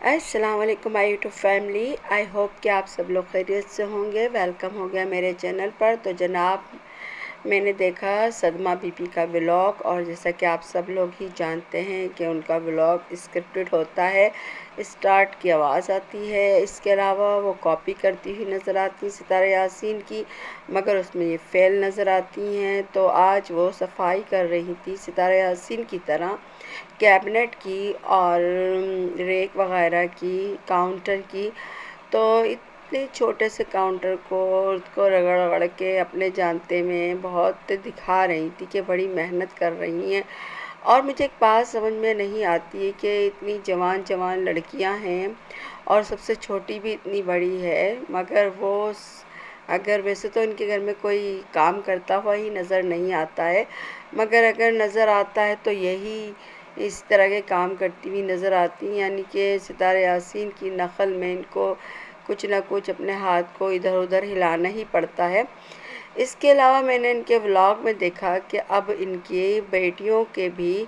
अस्सलाम वालेकुम my YouTube family. I hope कि आप सब लोग खैरियत से होंगे। वेलकम हो गया मेरे चैनल पर। तो जनाब, मैंने देखा सदमा बीबी का व्लॉग, और जैसा कि आप सब लोग ही जानते हैं कि उनका व्लॉग स्क्रिप्टेड होता है, स्टार्ट की आवाज़ आती है। इसके अलावा वो कॉपी करती हुई नज़र आती सितारा यासीन की, मगर उसमें ये फेल नज़र आती हैं। तो आज वो सफाई कर रही थी सितारा यासीन की तरह कैबिनेट की और रेक वगैरह की, काउंटर की। तो इतने छोटे से काउंटर को उसको रगड़ रगड़ के अपने जानते में बहुत दिखा रही थी कि बड़ी मेहनत कर रही हैं। और मुझे एक बात समझ में नहीं आती है कि इतनी जवान जवान लड़कियां हैं और सबसे छोटी भी इतनी बड़ी है, मगर वो अगर वैसे तो इनके घर में कोई काम करता हुआ ही नज़र नहीं आता है, मगर अगर नज़र आता है तो यही इस तरह के काम करती हुई नज़र आती हैं। यानी कि सितारा यासीन की नकल में इनको कुछ ना कुछ अपने हाथ को इधर उधर हिलाना ही पड़ता है। इसके अलावा मैंने इनके व्लॉग में देखा कि अब इनकी बेटियों के भी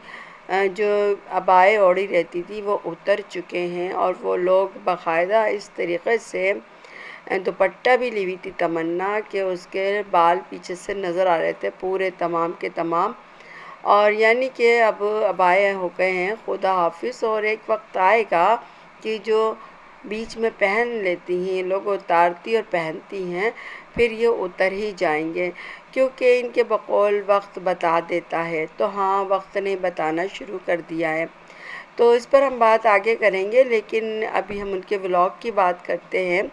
जो अबाएँ ओढ़ी रहती थी वो उतर चुके हैं, और वो लोग बाकायदा इस तरीक़े से दुपट्टा भी ली हुई थी तमन्ना कि उसके बाल पीछे से नज़र आ रहे थे पूरे तमाम के तमाम। और यानी कि अब अबाए हो गए हैं खुदा हाफिज़, और एक वक्त आएगा कि जो बीच में पहन लेती हैं लोग उतारती और पहनती हैं, फिर ये उतर ही जाएंगे, क्योंकि इनके बकौल वक्त बता देता है। तो हाँ, वक्त ने बताना शुरू कर दिया है। तो इस पर हम बात आगे करेंगे, लेकिन अभी हम उनके व्लॉग की बात करते हैं।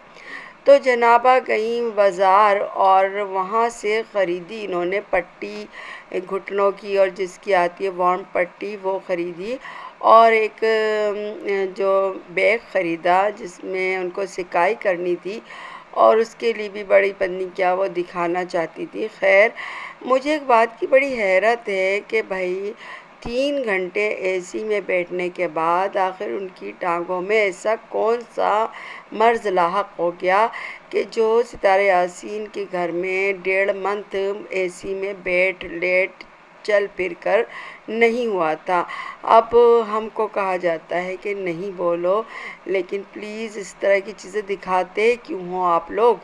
तो जनाबा गईं बाज़ार और वहाँ से ख़रीदी इन्होंने पट्टी घुटनों की, और जिसकी आती है वार्म पट्टी वो ख़रीदी, और एक जो बैग ख़रीदा जिसमें उनको सिकाई करनी थी, और उसके लिए भी बड़ी पन्नी क्या वो दिखाना चाहती थी। खैर, मुझे एक बात की बड़ी हैरत है कि भाई 3 घंटे एसी में बैठने के बाद आखिर उनकी टांगों में ऐसा कौन सा मर्ज़ लाहक हो गया कि जो सितारा यासीन के घर में 1.5 मंथ एसी में बैठ लेट चल फिर कर नहीं हुआ था। अब हमको कहा जाता है कि नहीं बोलो, लेकिन प्लीज़ इस तरह की चीज़ें दिखाते क्यों हो आप लोग?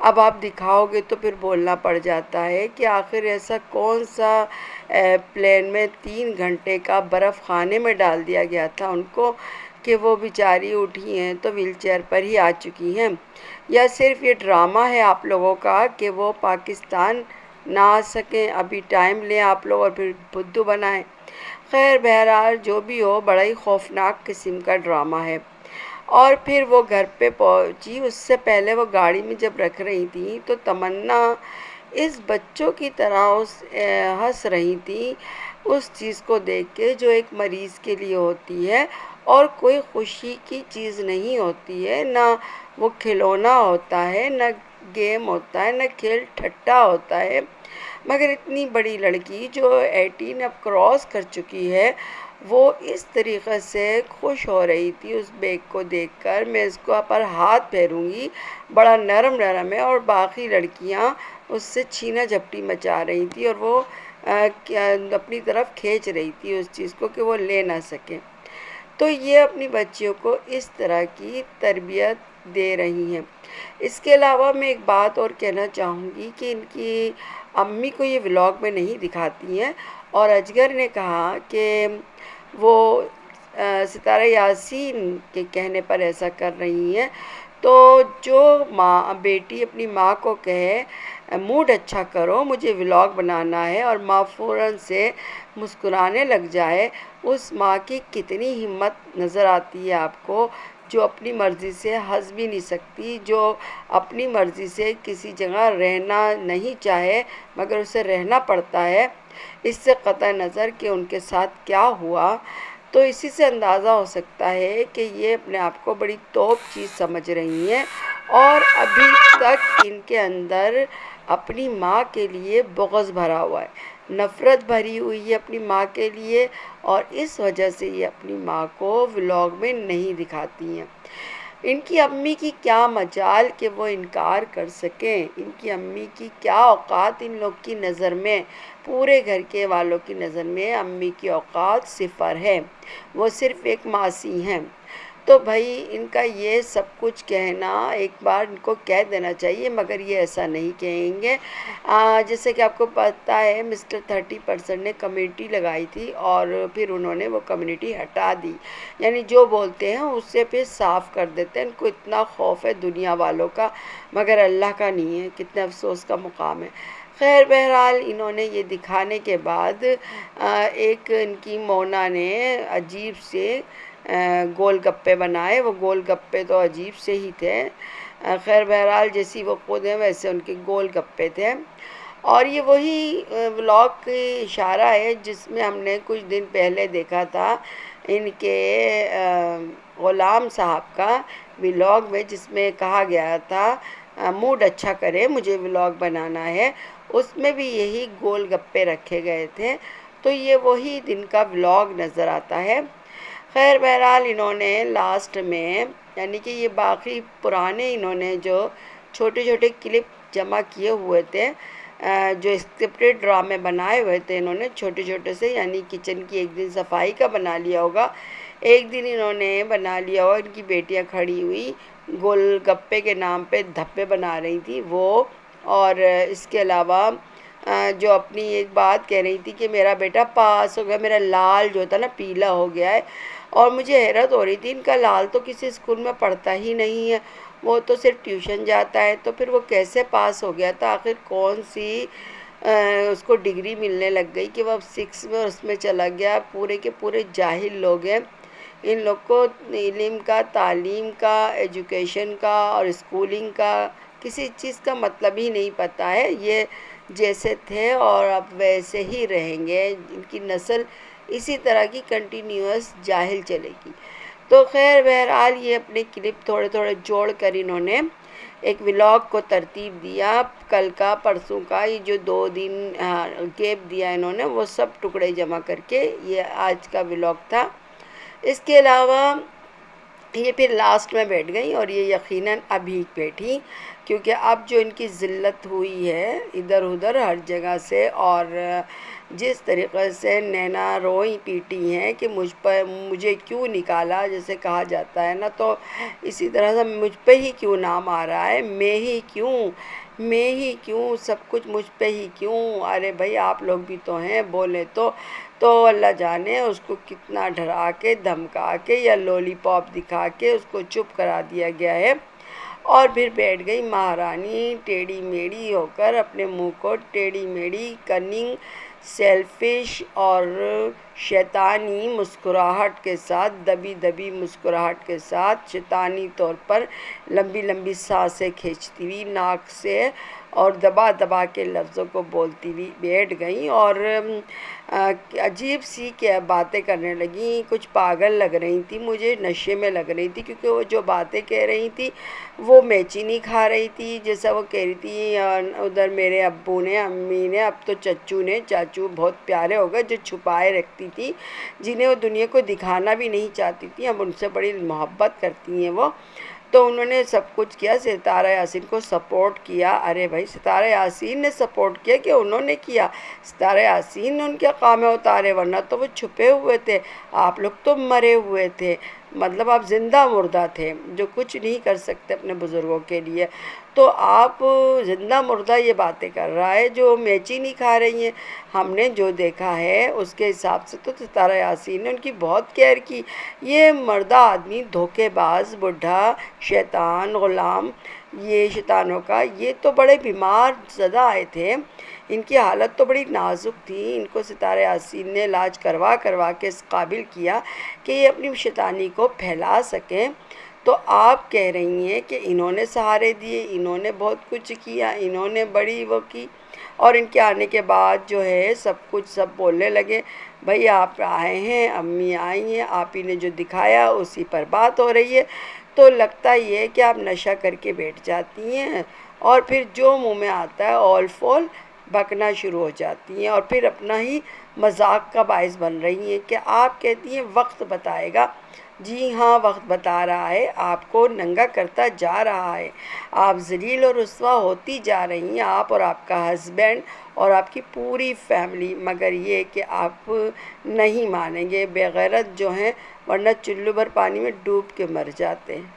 अब आप दिखाओगे तो फिर बोलना पड़ जाता है कि आखिर ऐसा कौन सा प्लेन में 3 घंटे का बर्फ़ खाने में डाल दिया गया था उनको कि वो बेचारी उठी हैं तो व्हीलचेयर पर ही आ चुकी हैं, या सिर्फ ये ड्रामा है आप लोगों का कि वो पाकिस्तान ना आ सकें, अभी टाइम लें आप लोग और फिर बुद्धू बनाएं। खैर, बहरहाल जो भी हो, बड़ा ही खौफनाक किस्म का ड्रामा है। और फिर वो घर पे पहुंची, उससे पहले वो गाड़ी में जब रख रही थी तो तमन्ना इस बच्चों की तरह हंस रही थी उस चीज़ को देख के जो एक मरीज़ के लिए होती है, और कोई खुशी की चीज़ नहीं होती है, ना वो खिलौना होता है, ना गेम होता है, ना खेल ठट्टा होता है। मगर इतनी बड़ी लड़की जो 18 अब क्रॉस कर चुकी है, वो इस तरीक़े से खुश हो रही थी उस बैग को देखकर। मैं इसको पर हाथ फेरूँगी, बड़ा नरम नरम है, और बाकी लड़कियां उससे छीना झपटी मचा रही थी, और वो अपनी तरफ खींच रही थी उस चीज़ को कि वो ले ना सकें। तो ये अपनी बच्चियों को इस तरह की तरबियत दे रही हैं। इसके अलावा मैं एक बात और कहना चाहूँगी कि इनकी अम्मी को ये व्लॉग में नहीं दिखाती हैं, और अजगर ने कहा कि वो सितारा यासीन के कहने पर ऐसा कर रही हैं। तो जो माँ बेटी अपनी माँ को कहे मूड अच्छा करो, मुझे व्लॉग बनाना है, और माँ फ़ौरन से मुस्कुराने लग जाए, उस माँ की कितनी हिम्मत नज़र आती है आपको, जो अपनी मर्ज़ी से हंस भी नहीं सकती, जो अपनी मर्ज़ी से किसी जगह रहना नहीं चाहे मगर उसे रहना पड़ता है, इससे क़तई नज़र कि उनके साथ क्या हुआ। तो इसी से अंदाज़ा हो सकता है कि ये अपने आप को बड़ी तोप चीज़ समझ रही हैं, और अभी तक इनके अंदर अपनी माँ के लिए बुग़्ज़ भरा हुआ है, नफ़रत भरी हुई है अपनी माँ के लिए, और इस वजह से ये अपनी माँ को व्लॉग में नहीं दिखाती हैं। इनकी अम्मी की क्या मजाल कि वो इनकार कर सकें, इनकी अम्मी की क्या औकात इन लोग की नज़र में, पूरे घर के वालों की नज़र में अम्मी की औकात सिफ़र है, वो सिर्फ़ एक मासी हैं। तो भाई इनका ये सब कुछ कहना एक बार इनको कह देना चाहिए, मगर ये ऐसा नहीं कहेंगे। जैसे कि आपको पता है मिस्टर 30% ने कम्युनिटी लगाई थी और फिर उन्होंने वो कम्युनिटी हटा दी, यानी जो बोलते हैं उससे फिर साफ़ कर देते हैं। इनको इतना खौफ है दुनिया वालों का, मगर अल्लाह का नहीं है। कितने अफसोस का मुकाम है। खैर बहरहाल इन्होंने ये दिखाने के बाद एक इनकी मोना ने अजीब से गोलगप्पे बनाए। वो गोलगप्पे तो अजीब से ही थे। खैर बहरहाल जैसी वो खुद हैं वैसे उनके गोलगप्पे थे। और ये वही व्लॉग की इशारा है जिसमें हमने कुछ दिन पहले देखा था इनके ग़ुलाम साहब का व्लॉग में, जिसमें कहा गया था मूड अच्छा करे मुझे व्लॉग बनाना है। उसमें भी यही गोलगप्पे रखे गए थे। तो ये वही दिन का व्लॉग नज़र आता है। खैर बहरहाल इन्होंने लास्ट में, यानी कि ये बाकी पुराने इन्होंने जो छोटे छोटे क्लिप जमा किए हुए थे, जो स्क्रिप्टेड ड्रामे बनाए हुए थे इन्होंने छोटे छोटे से, यानी किचन की एक दिन सफाई का बना लिया होगा, एक दिन इन्होंने बना लिया होगा इनकी बेटियां खड़ी हुई गोलगप्पे के नाम पे धब्बे बना रही थी वो। और इसके अलावा जो अपनी एक बात कह रही थी कि मेरा बेटा पास हो गया, मेरा लाल जो था ना पीला हो गया है। और मुझे हैरत हो रही थी, इनका लाल तो किसी स्कूल में पढ़ता ही नहीं है, वो तो सिर्फ ट्यूशन जाता है, तो फिर वो कैसे पास हो गया था? आखिर कौन सी उसको डिग्री मिलने लग गई कि वो अब 6 में और उसमें चला गया? पूरे के पूरे जाहिल लोग हैं। इन लोग को इल्म का, तालीम का, एजुकेशन का और स्कूलिंग का किसी चीज़ का मतलब ही नहीं पता है। ये जैसे थे और अब वैसे ही रहेंगे। इनकी नस्ल इसी तरह की कंटिन्यूअस जाहिल चलेगी। तो खैर बहरहाल ये अपने क्लिप थोड़े थोड़े जोड़ कर इन्होंने एक व्लॉग को तरतीब दिया। कल का, परसों का, ये जो 2 दिन गैप दिया इन्होंने, वो सब टुकड़े जमा करके ये आज का व्लॉग था। इसके अलावा ये फिर लास्ट में बैठ गई और ये यकीनन अभी बैठी, क्योंकि अब जो इनकी ज़िल्लत हुई है इधर उधर हर जगह से, और जिस तरीक़े से नैना रोई पीटी हैं कि मुझे क्यों निकाला, जैसे कहा जाता है ना, तो इसी तरह से मुझ पे ही क्यों नाम आ रहा है, मैं ही क्यों, सब कुछ मुझ पे ही क्यों? अरे भाई आप लोग भी तो हैं, बोले तो अल्लाह जाने उसको कितना डरा के, धमका के या लॉलीपॉप दिखा के उसको चुप करा दिया गया है। और फिर बैठ गई महारानी टेढ़ी मेढ़ी होकर, अपने मुंह को टेढ़ी मेढ़ी, कनिंग, सेल्फिश और शैतानी मुस्कुराहट के साथ, दबी दबी मुस्कुराहट के साथ, शैतानी तौर पर लंबी लंबी सांसें खींचती हुई नाक से और दबा दबा के लफ्ज़ों को बोलती हुई बैठ गई। और अजीब सी क्या बातें करने लगी, कुछ पागल लग रही थी, मुझे नशे में लग रही थी, क्योंकि वो जो बातें कह रही थी वो मैं चीनी खा रही थी। जैसा वो कह रही थी उधर मेरे अब्बू ने, अम्मी ने, अब तो चच्चू ने, चाचू बहुत प्यारे हो गए, जो छुपाए रखती थी, जिन्हें वो दुनिया को दिखाना भी नहीं चाहती थी, अब उनसे बड़ी मोहब्बत करती हैं वो। तो उन्होंने सब कुछ किया, सितारा यासीन को सपोर्ट किया। अरे भाई सितारा यासीन ने सपोर्ट किया कि उन्होंने किया? सितारा यासीन ने उनके क़ामे उतारे, वरना तो वो छुपे हुए थे। आप लोग तो मरे हुए थे, मतलब आप ज़िंदा मुर्दा थे जो कुछ नहीं कर सकते अपने बुज़ुर्गों के लिए। तो आप ज़िंदा मुर्दा ये बातें कर रहा है जो मैची नहीं खा रही हैं। हमने जो देखा है उसके हिसाब से तो सितारा यासीन ने उनकी बहुत केयर की। ये मर्दा आदमी धोखेबाज, बुढ़ा, शैतान, ग़ुलाम, ये शैतानों का, ये तो बड़े बीमार ज़दा आए थे। इनकी हालत तो बड़ी नाजुक थी। इनको सितारा यासीन ने इलाज करवा करवा के इस काबिल किया कि ये अपनी शैतानी को फैला सकें। तो आप कह रही हैं कि इन्होंने सहारे दिए, इन्होंने बहुत कुछ किया, इन्होंने बड़ी वो की, और इनके आने के बाद जो है सब कुछ सब बोलने लगे। भाई आप आए हैं, अम्मी आई हैं, आप ही ने जो दिखाया उसी पर बात हो रही है। तो लगता ये है कि आप नशा करके बैठ जाती हैं और फिर जो मुंह में आता है ऑल फॉल बकना शुरू हो जाती हैं, और फिर अपना ही मजाक का बायस बन रही हैं कि आप कहती हैं वक्त बताएगा। जी हाँ, वक्त बता रहा है, आपको नंगा करता जा रहा है। आप ज़लील और रुस्वा होती जा रही हैं, आप और आपका हस्बैंड और आपकी पूरी फैमिली। मगर ये कि आप नहीं मानेंगे, बेगैरत जो हैं वरना चुल्लू भर पानी में डूब के मर जाते हैं।